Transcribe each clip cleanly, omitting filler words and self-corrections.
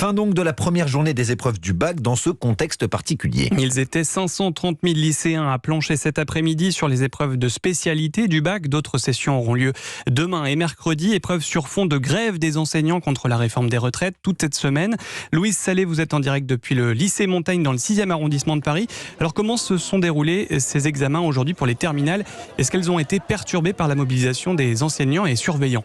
Fin donc de la première journée des épreuves du bac dans ce contexte particulier. Ils étaient 530 000 lycéens à plancher cet après-midi sur les épreuves de spécialité du bac. D'autres sessions auront lieu demain et mercredi. Épreuves sur fond de grève des enseignants contre la réforme des retraites toute cette semaine. Louise Salé, vous êtes en direct depuis le lycée Montaigne dans le 6e arrondissement de Paris. Alors comment se sont déroulés ces examens aujourd'hui pour les terminales? Est-ce qu'elles ont été perturbées par la mobilisation des enseignants et surveillants?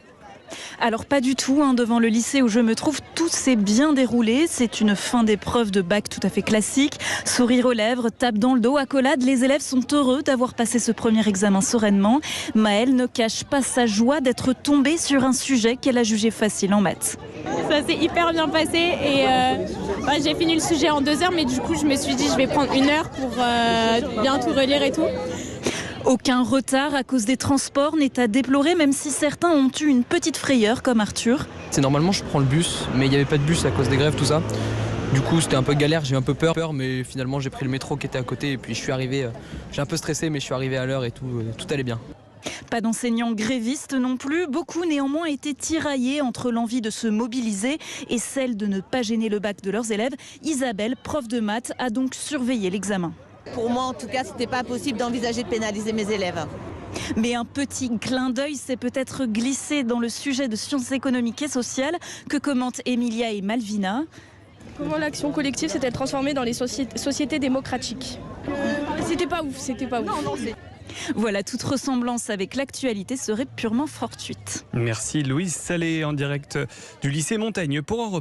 Alors pas du tout, devant le lycée où je me trouve, tout s'est bien déroulé. C'est une fin d'épreuve de bac tout à fait classique. Sourire aux lèvres, tape dans le dos, accolade. Les élèves sont heureux d'avoir passé ce premier examen sereinement. Maëlle ne cache pas sa joie d'être tombée sur un sujet qu'elle a jugé facile en maths. Ça s'est hyper bien passé et j'ai fini le sujet en 2 heures, mais du coup je me suis dit je vais prendre 1 heure pour bien tout relire et tout. Aucun retard à cause des transports n'est à déplorer, même si certains ont eu une petite frayeur comme Arthur. C'est normalement je prends le bus, mais il n'y avait pas de bus à cause des grèves, tout ça. Du coup c'était un peu galère, j'ai eu un peu peur, mais finalement j'ai pris le métro qui était à côté et puis je suis arrivé, j'ai un peu stressé mais je suis arrivé à l'heure et tout allait bien. Pas d'enseignants grévistes non plus, beaucoup néanmoins étaient tiraillés entre l'envie de se mobiliser et celle de ne pas gêner le bac de leurs élèves. Isabelle, prof de maths, a donc surveillé l'examen. Pour moi, en tout cas, c'était pas possible d'envisager de pénaliser mes élèves. Mais un petit clin d'œil s'est peut-être glissé dans le sujet de sciences économiques et sociales que commentent Emilia et Malvina. Comment l'action collective s'est-elle transformée dans les sociétés démocratiques? C'était pas ouf. Voilà, toute ressemblance avec l'actualité serait purement fortuite. Merci Louise Salé en direct du lycée Montaigne pour Europe.